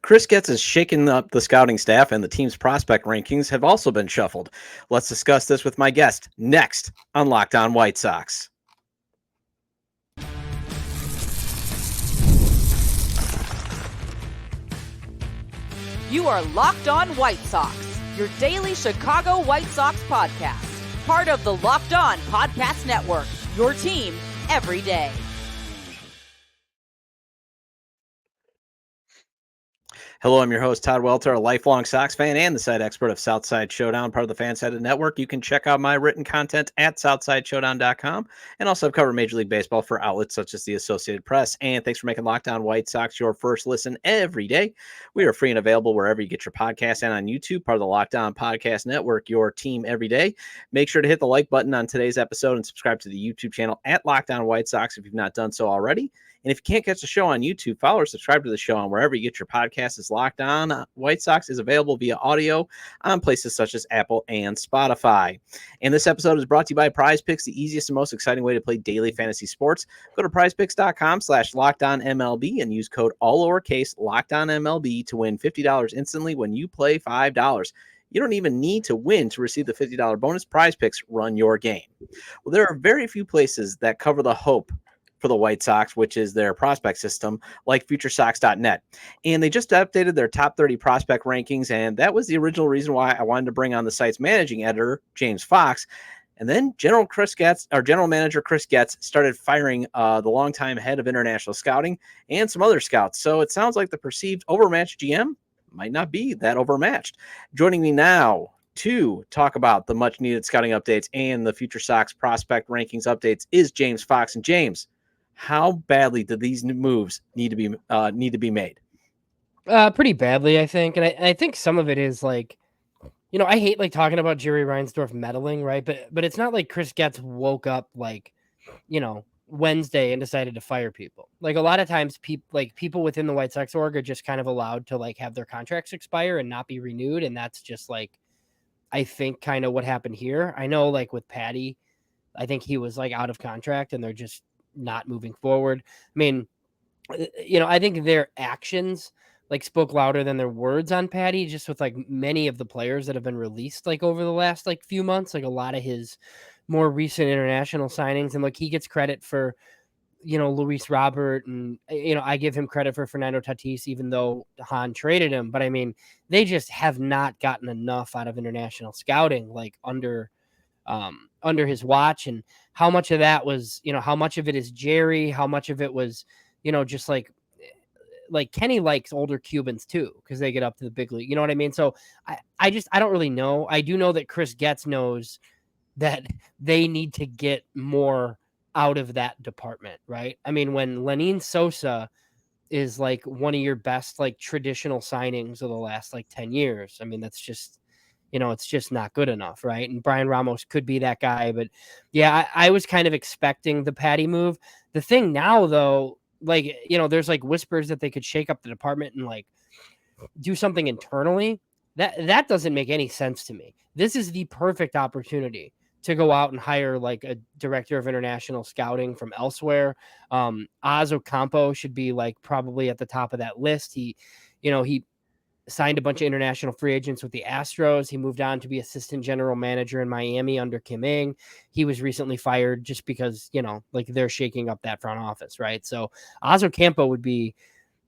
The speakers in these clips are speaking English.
Chris Getz has shaken up the scouting staff, and the team's prospect rankings have also been shuffled. Let's discuss this with my guest next on Locked On White Sox. You are Locked On White Sox, your daily Chicago White Sox podcast. Part of the Locked On Podcast Network, your team every day. Hello, I'm your host, Todd Welter, a lifelong Sox fan and the site expert of Southside Showdown, part of the Fansided Network. You can check out my written content at SouthsideShowdown.com, and also I've covered Major League Baseball for outlets such as the Associated Press. And thanks for making Locked On White Sox your first listen every day. We are free and available wherever you get your podcasts and on YouTube, part of the Locked On Podcast Network, your team every day. Make sure to hit the like button on today's episode and subscribe to the YouTube channel at Locked On White Sox if you've not done so already. And if you can't catch the show on YouTube, follow or subscribe to the show on wherever you get your podcasts. Is Locked On White Sox is available via audio on places such as Apple and Spotify. And this episode is brought to you by PrizePicks, the easiest and most exciting way to play daily fantasy sports. Go to PrizePicks.com/LockedOnMLB and use code all lowercase LockedOnMLB to win $50 instantly when you play $5. You don't even need to win to receive the $50 bonus. PrizePicks, run your game. Well, there are very few places that cover the hope for the White Sox, which is their prospect system, like FutureSox.net. And they just updated their top 30 prospect rankings, and that was the original reason why I wanted to bring on the site's managing editor, James Fox. And then General Manager Chris Getz started firing the longtime head of international scouting and some other scouts. So it sounds like the perceived overmatched GM might not be that overmatched. Joining me now to talk about the much-needed scouting updates and the Future Sox prospect rankings updates is James Fox. And James, how badly do these moves need to be made? Pretty badly, I think. And I think some of it is like, I hate like talking about Jerry Reinsdorf meddling, right? But it's not like Chris Getz woke up like, Wednesday and decided to fire people. Like a lot of times people within the White Sox org are just kind of allowed to like have their contracts expire and not be renewed. And that's just like, I think kind of what happened here. I know like with Patty, I think he was like out of contract and they're just not moving forward. I mean, I think their actions like spoke louder than their words on Patty, just with like many of the players that have been released like over the last like few months, like a lot of his more recent international signings. And like he gets credit for, Luis Robert, and I give him credit for Fernando Tatis, even though Han traded him. But I mean, they just have not gotten enough out of international scouting, like under his watch. And how much of that was, how much of it is Jerry, how much of it was, just like Kenny likes older Cubans too, because they get up to the big league. You know what I mean? So I don't really know. I do know that Chris Getz knows that they need to get more out of that department, right? I mean, when Lenin Sosa is like one of your best like traditional signings of the last like 10 years, I mean, that's just, it's just not good enough, right? And Brian Ramos could be that guy. But yeah, I was kind of expecting the Patty move. The thing now, though, like, there's like whispers that they could shake up the department and like do something internally. That doesn't make any sense to me. This is the perfect opportunity to go out and hire like a director of international scouting from elsewhere. Oz Ocampo should be like probably at the top of that list. He signed a bunch of international free agents with the Astros. He moved on to be assistant general manager in Miami under Kim Ng. He was recently fired just because, like they're shaking up that front office, right? So Oz Ocampo would be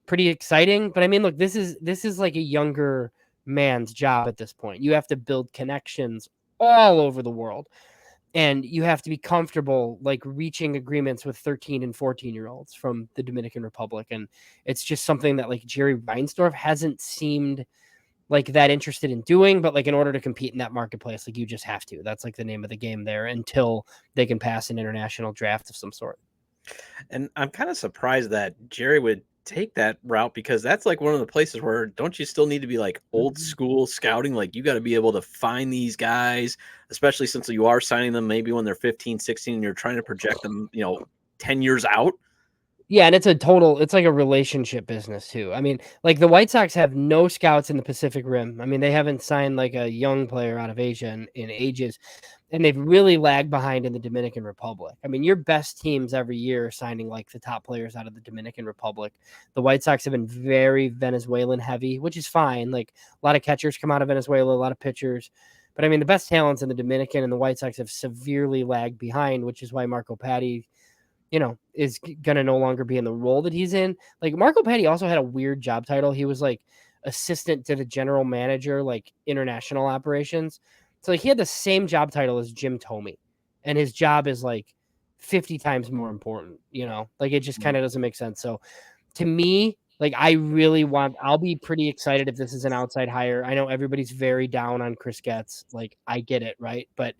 pretty exciting. But I mean, look, this is like a younger man's job at this point. You have to build connections all over the world. And you have to be comfortable like reaching agreements with 13 and 14-year-olds from the Dominican Republic. And it's just something that like Jerry Reinsdorf hasn't seemed like that interested in doing. But like in order to compete in that marketplace, like you just have to. That's like the name of the game there until they can pass an international draft of some sort. And I'm kind of surprised that Jerry would take that route, because that's like one of the places where don't you still need to be like old school scouting? Like you got to be able to find these guys, especially since you are signing them maybe when they're 15, 16, and you're trying to project them, 10 years out. Yeah, and it's like a relationship business too. I mean, like the White Sox have no scouts in the Pacific Rim. I mean, they haven't signed like a young player out of Asia in ages. And they've really lagged behind in the Dominican Republic. I mean, your best teams every year are signing like the top players out of the Dominican Republic. The White Sox have been very Venezuelan heavy, which is fine. Like a lot of catchers come out of Venezuela, a lot of pitchers. But I mean, the best talents in the Dominican and the White Sox have severely lagged behind, which is why Marco Patti, is going to no longer be in the role that he's in. Like Marco Patti also had a weird job title. He was like assistant to the general manager, like international operations. So like he had the same job title as Jim Thome, and his job is like 50 times more important, like it just kind of doesn't make sense. So to me, like I'll be pretty excited if this is an outside hire. I know everybody's very down on Chris Getz. Like I get it, right? But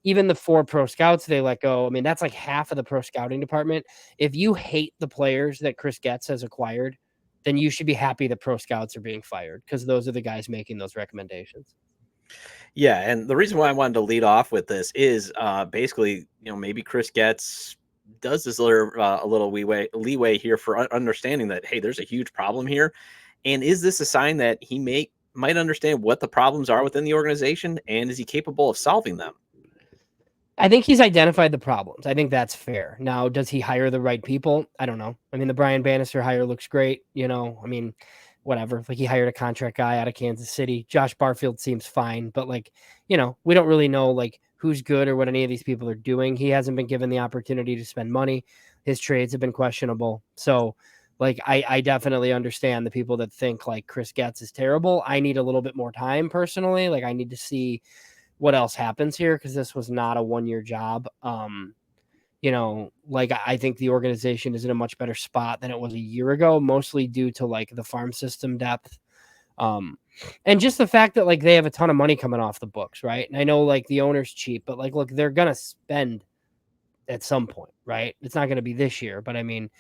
even the 4 pro scouts they let go, I mean, that's like half of the pro scouting department. If you hate the players that Chris Getz has acquired, then you should be happy that pro scouts are being fired because those are the guys making those recommendations. Yeah, and the reason why I wanted to lead off with this is basically, maybe Chris Getz does this a little leeway here for understanding that, hey, there's a huge problem here. And is this a sign that he might understand what the problems are within the organization, and is he capable of solving them? I think he's identified the problems. I think that's fair. Now, does he hire the right people? I don't know. I mean, the Brian Bannister hire looks great. I mean, whatever. Like he hired a contract guy out of Kansas City. Josh Barfield seems fine, but like, we don't really know like who's good or what any of these people are doing. He hasn't been given the opportunity to spend money. His trades have been questionable. So like, I definitely understand the people that think like Chris Getz is terrible. I need a little bit more time personally. Like I need to see what else happens here, because this was not a 1-year job. Like I think the organization is in a much better spot than it was a year ago, mostly due to like the farm system depth. And just the fact that like they have a ton of money coming off the books, right? And I know like the owner's cheap, but like, look, they're going to spend at some point, right? It's not going to be this year, but I mean,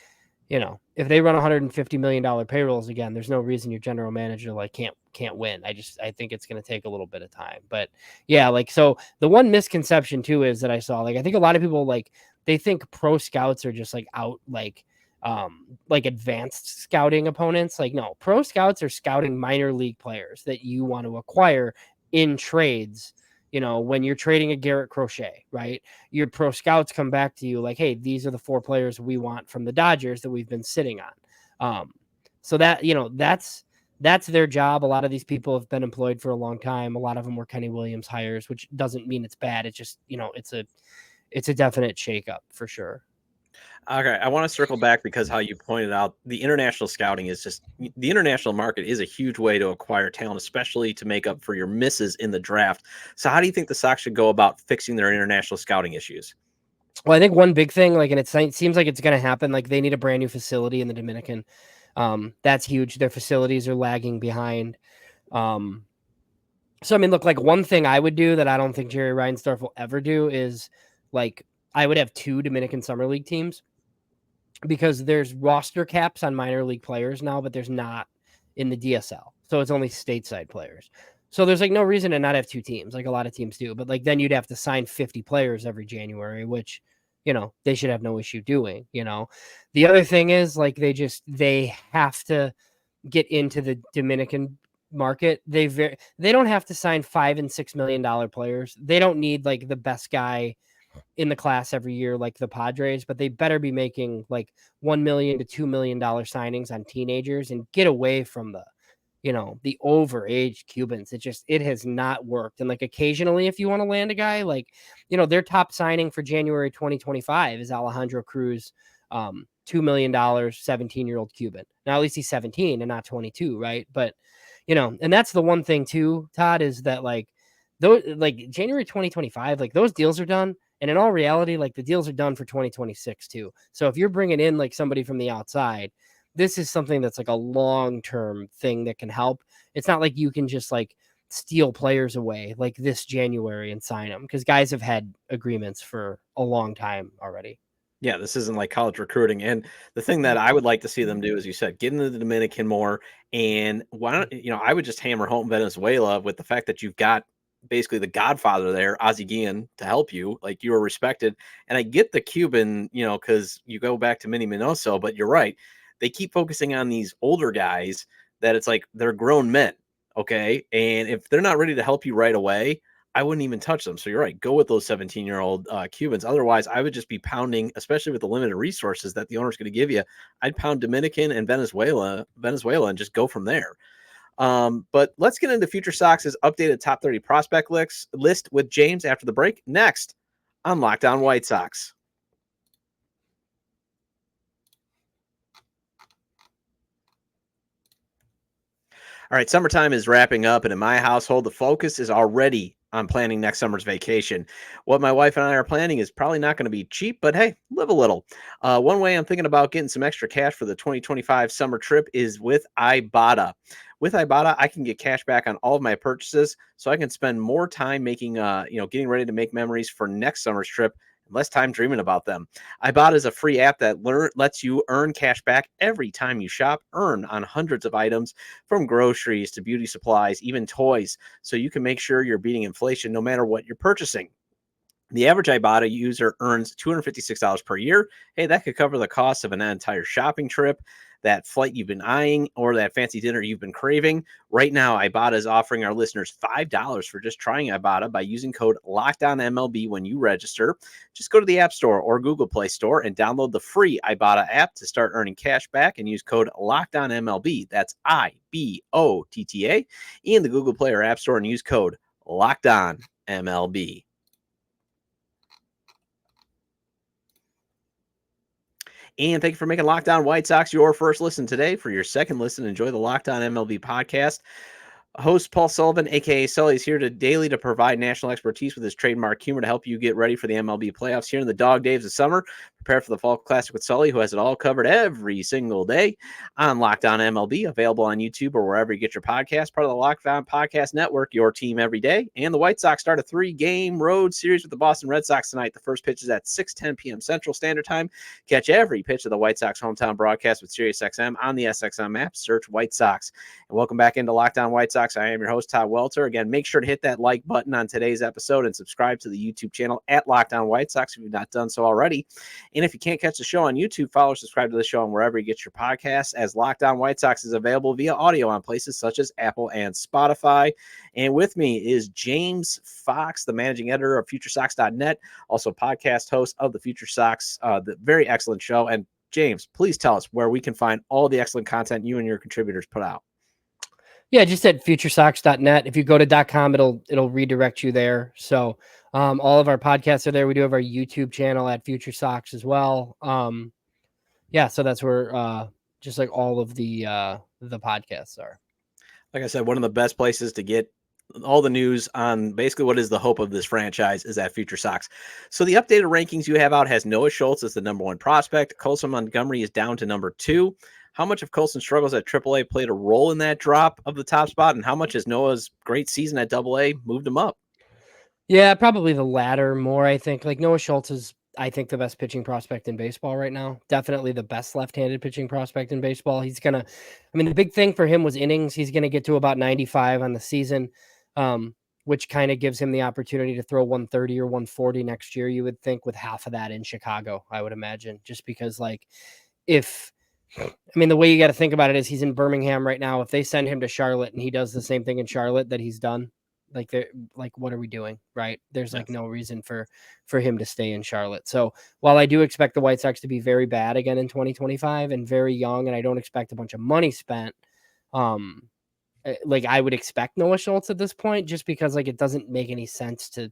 if they run $150 million payrolls again, there's no reason your general manager like can't win. I think it's going to take a little bit of time, but yeah, like, so the one misconception too is that I saw, like, I think a lot of people like, they think pro scouts are just like out, like advanced scouting opponents. Like, no, pro scouts are scouting minor league players that you want to acquire in trades. When you're trading a Garrett Crochet, right? Your pro scouts come back to you like, hey, these are the 4 players we want from the Dodgers that we've been sitting on. So that, that's their job. A lot of these people have been employed for a long time. A lot of them were Kenny Williams hires, which doesn't mean it's bad. It's just, it's a definite shakeup for sure. Okay, I want to circle back because how you pointed out the international scouting is just the international market is a huge way to acquire talent, especially to make up for your misses in the draft. So how do you think the Sox should go about fixing their international scouting issues? Well, I think one big thing, like, and it seems like it's going to happen, like they need a brand new facility in the Dominican. That's huge. Their facilities are lagging behind. So, I mean, look, like one thing I would do that I don't think Jerry Reinsdorf will ever do is like, I would have 2 Dominican Summer League teams, because there's roster caps on minor league players now, but there's not in the DSL. So it's only stateside players. So there's like no reason to not have 2 teams, like a lot of teams do. But like then you'd have to sign 50 players every January, which, they should have no issue doing. The other thing is like they have to get into the Dominican market. They don't have to sign $5 and $6 million players. They don't need like the best guy in the class every year like the Padres, but they better be making like $1 million to $2 million signings on teenagers and get away from the overage Cubans. It has not worked. And like occasionally if you want to land a guy, like, their top signing for January 2025 is Alejandro Cruz, $2 million, 17-year-old Cuban. Now at least he's 17 and not 22, right? But and that's the one thing too, Todd, is that like those, like January 2025, like those deals are done. And in all reality, like the deals are done for 2026 too. So if you're bringing in like somebody from the outside, this is something that's like a long-term thing that can help. It's not like you can just like steal players away like this January and sign them, because guys have had agreements for a long time already. Yeah, this isn't like college recruiting. And the thing that I would like to see them do, as you said, get into the Dominican more. And why don't, I would just hammer home Venezuela with the fact that you've got basically the godfather there, Ozzie Guillen, to help you. Like, you are respected. And I get the Cuban, because you go back to Minnie Minoso, but you're right. They keep focusing on these older guys that it's like they're grown men. Okay. And if they're not ready to help you right away, I wouldn't even touch them. So you're right. Go with those 17-year-old Cubans. Otherwise, I would just be pounding, especially with the limited resources that the owner's going to give you. I'd pound Dominican and Venezuela, and just go from there. But let's get into Future Sox's updated top 30 prospect list with James after the break. Next on Locked On White Sox. All right, summertime is wrapping up, and in my household, the focus is already on planning next summer's vacation. What my wife and I are planning is probably not going to be cheap, but hey, live a little. One way I'm thinking about getting some extra cash for the 2025 summer trip is with Ibotta. With Ibata, I can get cash back on all of my purchases, so I can spend more time making, getting ready to make memories for next summer's trip, and less time dreaming about them. Ibata is a free app that lets you earn cash back every time you shop, earn on hundreds of items from groceries to beauty supplies, even toys, so you can make sure you're beating inflation no matter what you're purchasing. The average Ibotta user earns $256 per year. Hey, that could cover the cost of an entire shopping trip, that flight you've been eyeing, or that fancy dinner you've been craving. Right now, Ibotta is offering our listeners $5 for just trying Ibotta by using code LOCKEDONMLB when you register. Just go to the App Store or Google Play Store and download the free Ibotta app to start earning cash back and use code LOCKEDONMLB. That's IBOTTA in the Google Play or App Store and use code LOCKEDONMLB. And thank you for making Locked On White Sox your first listen today. For your second listen, enjoy the Locked On MLB podcast. Host Paul Sullivan, a.k.a. Sully, is here daily to provide national expertise with his trademark humor to help you get ready for the MLB playoffs here in the dog days of summer. Prepare for the Fall Classic with Sully, who has it all covered every single day on Locked On MLB, available on YouTube or wherever you get your podcast. Part of the Locked On Podcast Network, your team every day. And the White Sox start a 3-game road series with the Boston Red Sox tonight. The first pitch is at 6:10 p.m. Central Standard Time. Catch every pitch of the White Sox hometown broadcast with SiriusXM on the SXM app. Search White Sox. And welcome back into Locked On White Sox. I am your host, Todd Welter. Again, make sure to hit that like button on today's episode and subscribe to the YouTube channel at Locked On White Sox if you've not done so already. And if you can't catch the show on YouTube, follow or subscribe to the show on wherever you get your podcasts, as Locked On White Sox is available via audio on places such as Apple and Spotify. And with me is James Fox, the managing editor of FutureSox.net, also podcast host of the Future Sox, the very excellent show. And James, please tell us where we can find all the excellent content you and your contributors put out. Yeah, just at FutureSox.net. If you go to .com, it'll redirect you there. So all of our podcasts are there. We do have our YouTube channel at Future Sox as well. So that's where just like all of the podcasts are. Like I said, one of the best places to get all the news on basically what is the hope of this franchise is at Future Sox. So the updated rankings you have out has Noah Schultz as the number 1 prospect. Colson Montgomery is down to number 2. How much of Colson's struggles at AAA played a role in that drop of the top spot, and how much has Noah's great season at AA moved him up? Yeah, probably the latter more, I think. Like Noah Schultz is, I think, the best pitching prospect in baseball right now. Definitely the best left-handed pitching prospect in baseball. The big thing for him was innings. He's going to get to about 95 on the season, which kind of gives him the opportunity to throw 130 or 140 next year, you would think, with half of that in Chicago, I would imagine. Just because, the way you got to think about it is he's in Birmingham right now. If they send him to Charlotte and he does the same thing in Charlotte that he's done, what are we doing? Right. There's no reason for him to stay in Charlotte. So while I do expect the White Sox to be very bad again in 2025 and very young, and I don't expect a bunch of money spent, I would expect Noah Schultz at this point, just because it doesn't make any sense to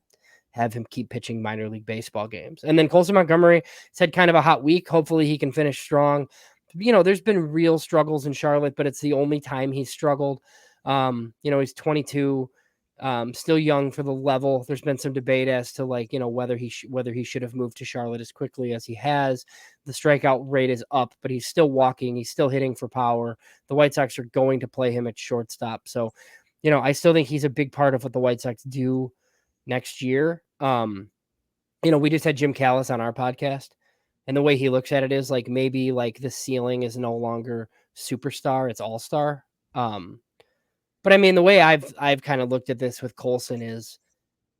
have him keep pitching minor league baseball games. And then Colson Montgomery has had kind of a hot week. Hopefully he can finish strong. There's been real struggles in Charlotte, but it's the only time he's struggled. He's 22, still young for the level. There's been some debate as to whether he should have moved to Charlotte as quickly as he has. The strikeout rate is up, but he's still walking. He's still hitting for power. The White Sox are going to play him at shortstop. So, I still think he's a big part of what the White Sox do next year. We just had Jim Callis on our podcast. And the way he looks at it is maybe the ceiling is no longer superstar, it's all-star. But the way I've kind of looked at this with Colson is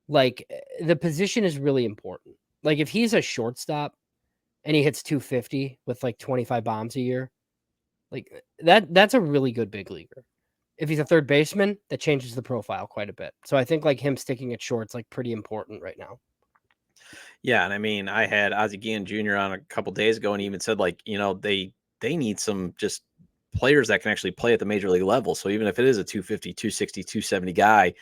the position is really important. If he's a shortstop and he hits 250 with 25 bombs a year, that's a really good big leaguer. if he's a third baseman, that changes the profile quite a bit. So I think like him sticking at short's like pretty important right now. Yeah, and I mean, I had Ozzie Guillen Jr. on a couple days ago, and he even said like, they need some just players that can actually play at the major league level. So even if it is a 250, 260, 270 guy,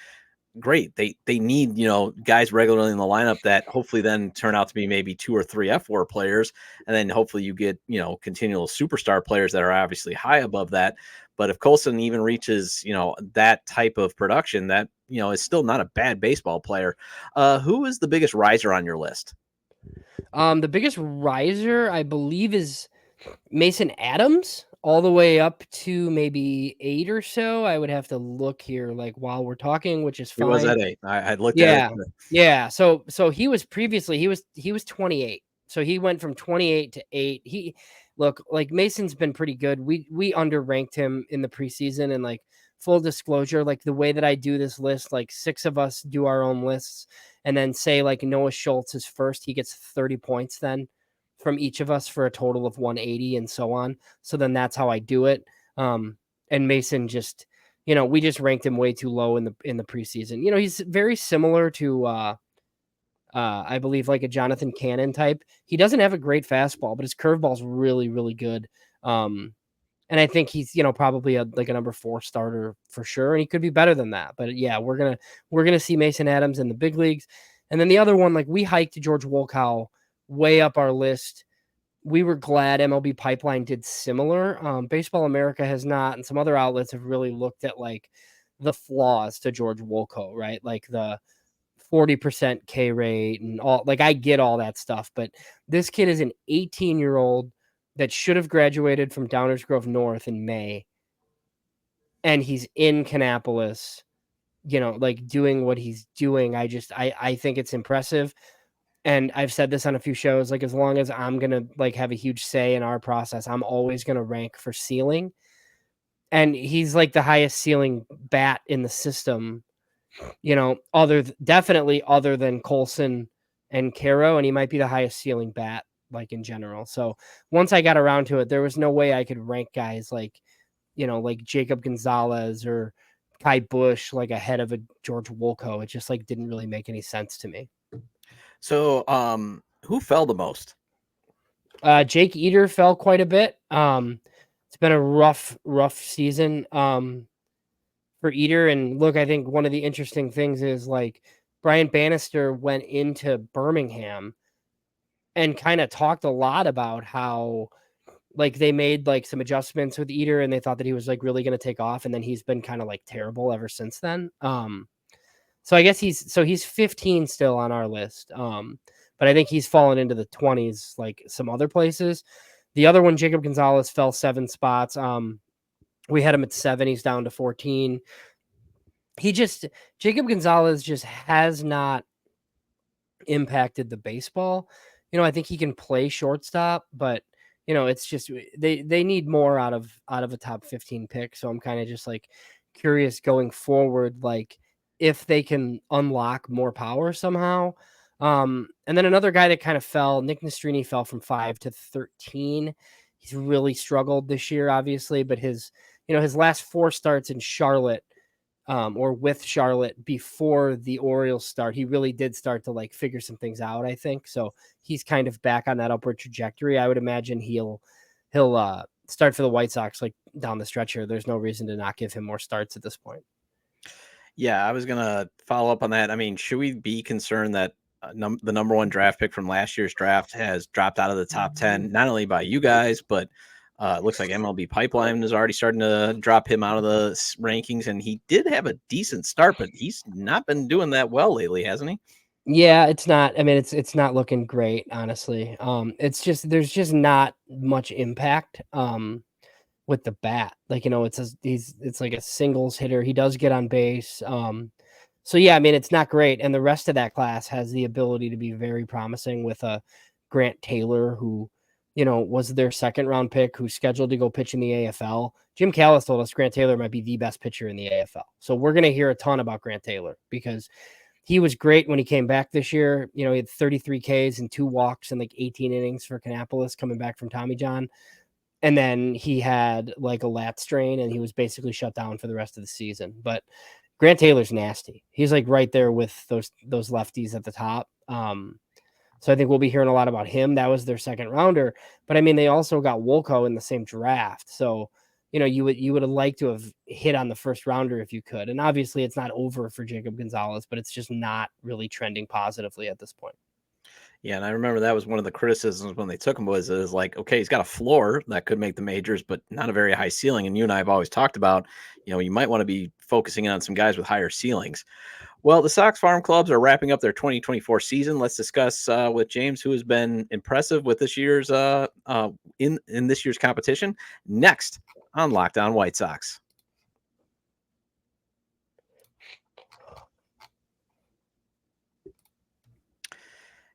great. They need, guys regularly in the lineup that hopefully then turn out to be maybe 2 or 3 F4 players. And then hopefully you get, continual superstar players that are obviously high above that. But if Colson even reaches, that type of production, that, is still not a bad baseball player. Who is the biggest riser on your list? The biggest riser, I believe, is Mason Adams, all the way up to maybe 8 or so. I would have to look here, like while we're talking, which is He was fine. at 8. I looked at Yeah, it. yeah. So he was previously he was 28. So he went from 28 to 8. He look like Mason's been pretty good. We underranked him in the preseason, and like full disclosure, like the way that I do this list, like 6 of us do our own lists, and then say like Noah Schultz is first, he gets 30 points then from each of us for a total of 180 and so on. So then that's how I do it. And Mason just, we just ranked him way too low in the preseason. He's very similar to I believe like a Jonathan Cannon type. He doesn't have a great fastball, but his curveball's really, really good. And I think he's, probably a number 4 starter for sure. And he could be better than that. But yeah, we're gonna see Mason Adams in the big leagues. And then the other one, like we hiked George Wolkow way up our list. We were glad MLB Pipeline did similar. Baseball America has not, and some other outlets have really looked at like the flaws to George Wolkow, right? Like the 40% K rate and all. Like I get all that stuff, but this kid is an 18-year-old that should have graduated from Downers Grove North in May, and he's in Kannapolis, like doing what he's doing. I think it's impressive. And I've said this on a few shows, like as long as I'm going to like have a huge say in our process, I'm always going to rank for ceiling. And he's like the highest ceiling bat in the system, definitely other than Colson and Caro. And he might be the highest ceiling bat, like in general. So once I got around to it, there was no way I could rank guys like, like Jacob Gonzalez or Kai Bush, like ahead of a George Wolkow. It just like didn't really make any sense to me. So, who fell the most? Jake Eater fell quite a bit. It's been a rough season for Eater. And look, I think one of the interesting things is like Brian Bannister went into Birmingham and kind of talked a lot about how like they made like some adjustments with Eater and they thought that he was like really going to take off. And then he's been kind of like terrible ever since then. So I guess he's 15 still on our list. But I think he's fallen into the 20s, like some other places. The other one, Jacob Gonzalez, fell 7 spots. We had him at 7. He's down to 14. Jacob Gonzalez just has not impacted the baseball. I think he can play shortstop, but it's just they need more out of a top 15 pick. So I'm kind of just like curious going forward, like if they can unlock more power somehow. And then another guy that kind of fell, Nick Nastrini, fell from 5 to 13. He's really struggled this year, obviously, but his last 4 starts in Charlotte, or with Charlotte before the Orioles start, he really did start to like figure some things out, I think. So he's kind of back on that upward trajectory. I would imagine he'll start for the White Sox like down the stretch here. There's no reason to not give him more starts at this point. Yeah, I was going to follow up on that. I mean, should we be concerned that the number 1 draft pick from last year's draft has dropped out of the top 10, not only by you guys, but it looks like MLB Pipeline is already starting to drop him out of the rankings, and he did have a decent start, but he's not been doing that well lately, hasn't he? Yeah, it's not. I mean, it's not looking great, honestly. It's just there's just not much impact with the bat. Like, it's like a singles hitter. He does get on base. So yeah, I mean, it's not great. And the rest of that class has the ability to be very promising with a Grant Taylor who, was their 2nd round pick who's scheduled to go pitch in the AFL. Jim Callis told us Grant Taylor might be the best pitcher in the AFL. So we're going to hear a ton about Grant Taylor because he was great when he came back this year. He had 33 Ks and 2 walks and like 18 innings for Kannapolis coming back from Tommy John. and then he had like a lat strain and he was basically shut down for the rest of the season. But Grant Taylor's nasty. He's like right there with those lefties at the top. So I think we'll be hearing a lot about him. That was their second rounder. But I mean, they also got Wolko in the same draft. So, you would have liked to have hit on the first rounder if you could. And obviously it's not over for Jacob Gonzalez, but it's just not really trending positively at this point. Yeah, and I remember that was one of the criticisms when they took him was like, okay, he's got a floor that could make the majors, but not a very high ceiling. And you and I have always talked about, you might want to be focusing on some guys with higher ceilings. Well, the Sox farm clubs are wrapping up their 2024 season. Let's discuss with James, who has been impressive with this year's in this year's competition. Next on Locked On White Sox.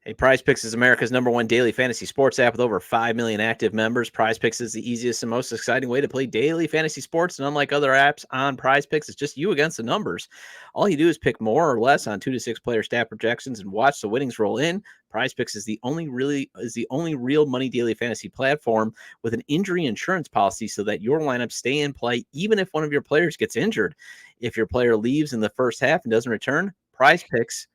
Hey, PrizePicks is America's #1 daily fantasy sports app with over 5 million active members. PrizePicks is the easiest and most exciting way to play daily fantasy sports. And unlike other apps on PrizePicks, it's just you against the numbers. All you do is pick more or less on 2 to 6 player stat projections and watch the winnings roll in. PrizePicks is the only real money daily fantasy platform with an injury insurance policy so that your lineups stay in play even if one of your players gets injured. If your player leaves in the first half and doesn't return, PrizePicks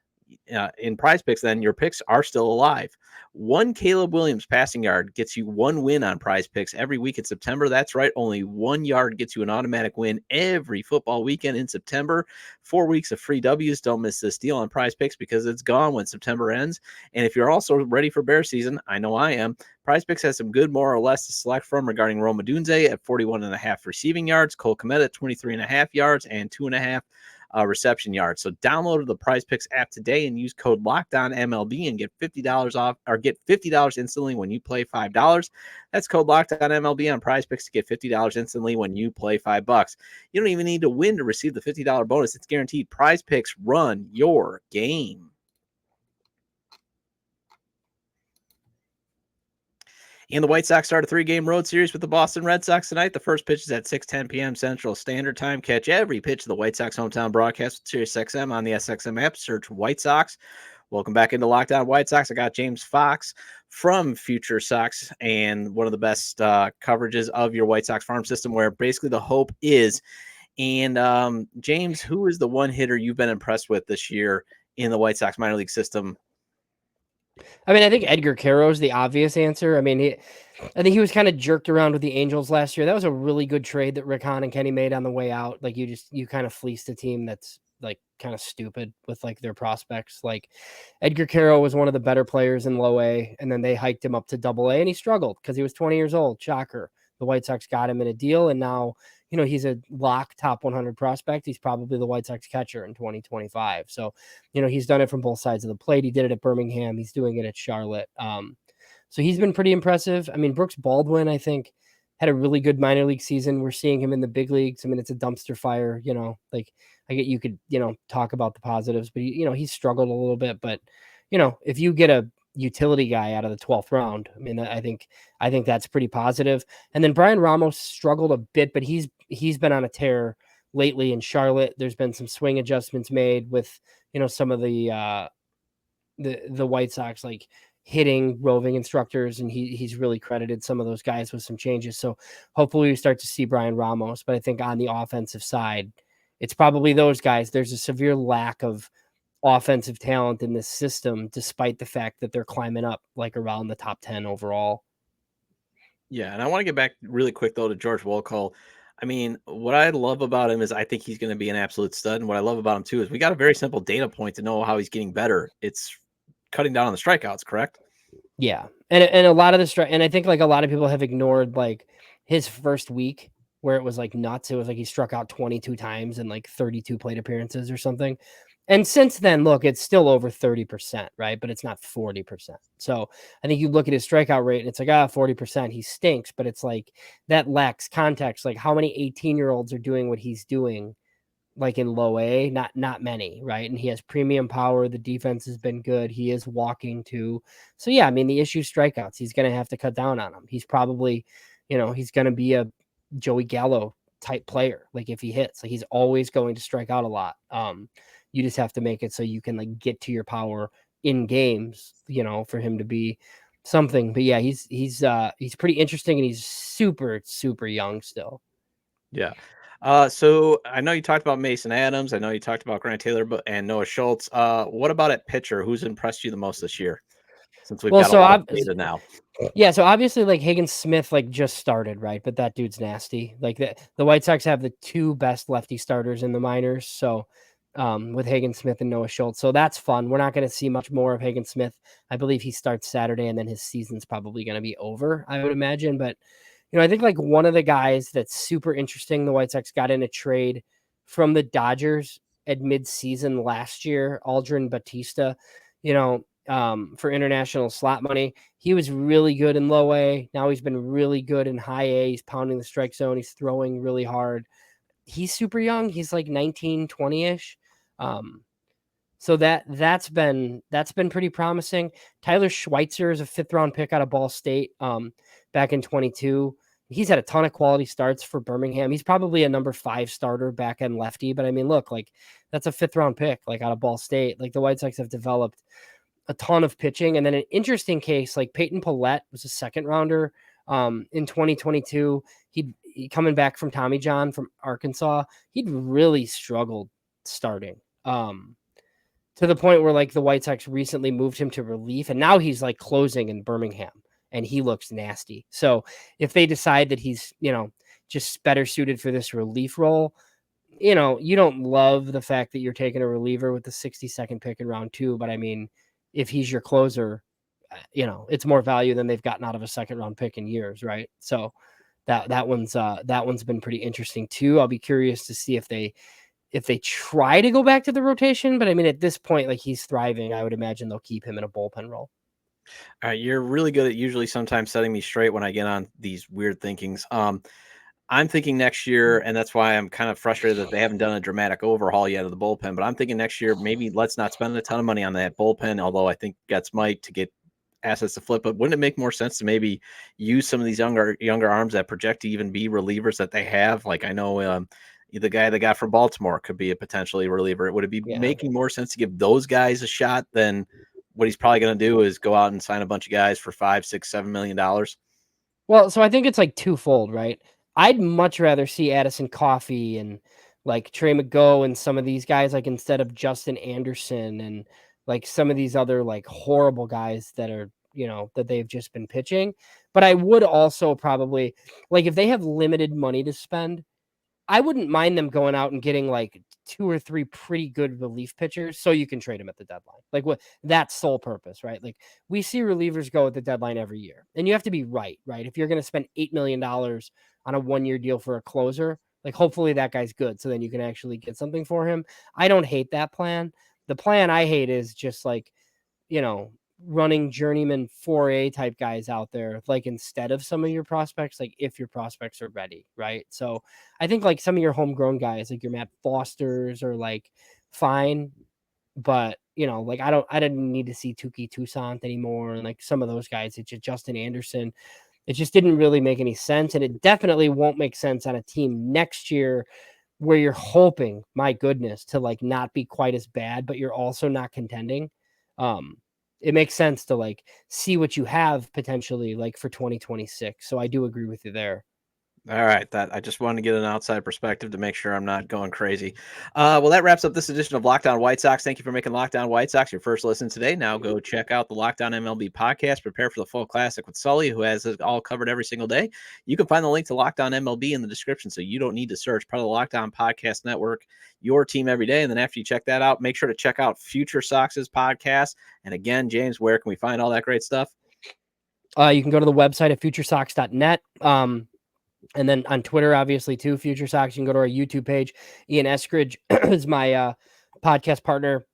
in PrizePicks, then your picks are still alive. One Caleb Williams passing yard gets you 1 win on PrizePicks every week in September. That's right. Only 1 yard gets you an automatic win every football weekend in September. 4 weeks of free W's. Don't miss this deal on PrizePicks because it's gone when September ends. And if you're also ready for bear season, I know I am, PrizePicks has some good more or less to select from regarding Rome Odunze at 41.5 receiving yards, Cole Kmet at 23.5 yards, and 2.5 reception yards. So download the PrizePicks app today and use code LOCKEDONMLB and get $50 off, or get $50 instantly when you play $5. That's code LOCKEDONMLB on PrizePicks to get $50 instantly when you play $5. You don't even need to win to receive the $50 bonus. It's guaranteed. PrizePicks, run your game. And the White Sox start a 3-game road series with the Boston Red Sox tonight. The first pitch is at 6:10 p.m. Central Standard Time. Catch every pitch of the White Sox hometown broadcast with SiriusXM on the SXM app. Search White Sox. Welcome back into Locked On White Sox. I got James Fox from Future Sox and one of the best coverages of your White Sox farm system, where basically the hope is. And James, who is the one hitter you've been impressed with this year in the White Sox minor league system? I mean, I think Edgar Caro is the obvious answer. I mean, I think he was kind of jerked around with the Angels last year. That was a really good trade that Rick Hahn and Kenny made on the way out. Like you kind of fleeced a team that's like kind of stupid with like their prospects. Like Edgar Caro was one of the better players in low A, and then they hiked him up to double A, and he struggled because he was 20 years old. Shocker. The White Sox got him in a deal, and now, he's a lock top 100 prospect. He's probably the White Sox catcher in 2025. So, he's done it from both sides of the plate. He did it at Birmingham. He's doing it at Charlotte. So he's been pretty impressive. I mean, Brooks Baldwin, I think, had a really good minor league season. We're seeing him in the big leagues. I mean, it's a dumpster fire, like I get, you could, talk about the positives, but he's struggled a little bit, but if you get a utility guy out of the 12th round, I mean, I think that's pretty positive. And then Brian Ramos struggled a bit, but he's been on a tear lately in Charlotte. There's been some swing adjustments made with, some of the White Sox, like hitting roving instructors, and he's really credited some of those guys with some changes. So hopefully we start to see Brian Ramos, but I think on the offensive side, it's probably those guys. There's a severe lack of offensive talent in this system, despite the fact that they're climbing up like around the top 10 overall. Yeah, and I want to get back really quick, though, to George Wolko. I mean, what I love about him is I think he's going to be an absolute stud. And what I love about him, too, is we got a very simple data point to know how he's getting better. It's cutting down on the strikeouts, correct? Yeah. And a lot of the and I think like a lot of people have ignored like his first week where it was like nuts. It was like he struck out 22 times in like 32 plate appearances or something. And since then, look, it's still over 30%, right? But it's not 40%. So I think you look at his strikeout rate and it's like, 40%, he stinks. But it's like that lacks context. Like how many 18-year-olds are doing what he's doing, like in low A? Not many, right? And he has premium power. The defense has been good. He is walking too. So yeah, I mean, the issue is strikeouts. He's going to have to cut down on them. He's probably, he's going to be a Joey Gallo type player. Like if he hits, like he's always going to strike out a lot. You just have to make it so you can like get to your power in games, for him to be something. But yeah, he's pretty interesting, and he's super, super young still. Yeah. So I know you talked about Mason Adams. I know you talked about Grant Taylor and Noah Schultz. What about at pitcher? Who's impressed you the most this year? Since we've Well, got so all the I've data now. yeah, so obviously like Higgins Smith like just started, right? But that dude's nasty. Like the White Sox have the two best lefty starters in the minors. So with Higgins Smith and Noah Schultz. So that's fun. We're not going to see much more of Higgins Smith. I believe he starts Saturday and then his season's probably going to be over, I would imagine. But I think like one of the guys that's super interesting, the White Sox got in a trade from the Dodgers at midseason last year, Aldrin Batista, for international slot money. He was really good in low A. Now he's been really good in high A. He's pounding the strike zone. He's throwing really hard. He's super young. He's like 19, 20-ish. So that's been pretty promising. Tyler Schweitzer is a 5th round pick out of Ball State back in 22. He's had a ton of quality starts for Birmingham. He's probably a number 5 starter back end lefty, but I mean, look, like that's a 5th round pick, like out of Ball State. Like the White Sox have developed a ton of pitching. And then an interesting case, like Peyton Pallette was a 2nd rounder in 2022. He coming back from Tommy John from Arkansas. He'd really struggled starting. To the point where like the White Sox recently moved him to relief, and now he's like closing in Birmingham and he looks nasty. So if they decide that he's, just better suited for this relief role, you don't love the fact that you're taking a reliever with the 62nd pick in round 2. But I mean, if he's your closer, it's more value than they've gotten out of a 2nd round pick in years. Right. So that one's been pretty interesting too. I'll be curious to see if they try to go back to the rotation, but I mean, at this point, like he's thriving, I would imagine they'll keep him in a bullpen role. All right, you're really good at usually sometimes setting me straight when I get on these weird thinkings. I'm thinking next year, and that's why I'm kind of frustrated that they haven't done a dramatic overhaul yet of the bullpen. But I'm thinking next year, maybe let's not spend a ton of money on that bullpen, although I think Getz might to get assets to flip. But wouldn't it make more sense to maybe use some of these younger arms that project to even be relievers that they have? Like I know the guy they got from Baltimore could be a potentially reliever. Would it be making more sense to give those guys a shot than what he's probably going to do is go out and sign a bunch of guys for $5, $6, $7 million? Well, so I think it's like twofold, right? I'd much rather see Addison Coffey and like Trey McGough and some of these guys, like instead of Justin Anderson and like some of these other like horrible guys that are, that they've just been pitching. But I would also probably like if they have limited money to spend, I wouldn't mind them going out and getting like 2 or 3 pretty good relief pitchers so you can trade them at the deadline. Like what that's sole purpose, right? Like we see relievers go at the deadline every year. And you have to be right? If you're going to spend $8 million on a 1-year deal for a closer, like hopefully that guy's good so then you can actually get something for him. I don't hate that plan. The plan I hate is just like, running journeyman 4A type guys out there, like instead of some of your prospects, like if your prospects are ready, right? So I think like some of your homegrown guys, like your Matt Fosters or like fine, but like I didn't need to see Tuki Toussaint anymore. And like some of those guys, it's just Justin Anderson. It just didn't really make any sense. And it definitely won't make sense on a team next year where you're hoping, my goodness, to like not be quite as bad, but you're also not contending. It makes sense to like see what you have potentially like for 2026. So I do agree with you there. All right, that I just wanted to get an outside perspective to make sure I'm not going crazy. Well, that wraps up this edition of Locked On White Sox. Thank you for making Locked On White Sox your first listen today. Now go check out the Locked On MLB podcast. Prepare for the full classic with Sully, who has it all covered every single day. You can find the link to Locked On MLB in the description, so you don't need to search. Part of the Locked On Podcast Network, your team every day. And then after you check that out, make sure to check out Future Sox's podcast. And again, James, where can we find all that great stuff? You can go to the website at futuresox.net. And then on Twitter, obviously, too, Future Sox. You can go to our YouTube page. Ian Eskridge is my podcast partner.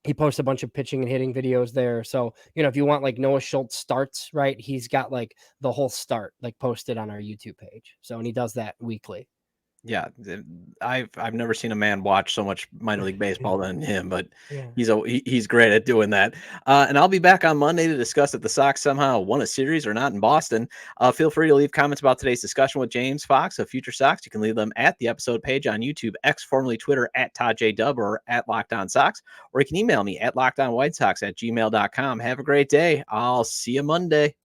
He posts a bunch of pitching and hitting videos there. So, if you want like Noah Schultz starts, right, he's got like the whole start like posted on our YouTube page. So, and he does that weekly. Yeah, I've never seen a man watch so much minor league baseball than him, but Yeah. he's great at doing that. And I'll be back on Monday to discuss if the Sox somehow won a series or not in Boston. Feel free to leave comments about today's discussion with James Fox of Future Sox. You can leave them at the episode page on YouTube, X, formerly Twitter, at Todd J. Dub or at Locked On Sox, or you can email me at lockedonwhitesox@gmail.com. Have a great day. I'll see you Monday.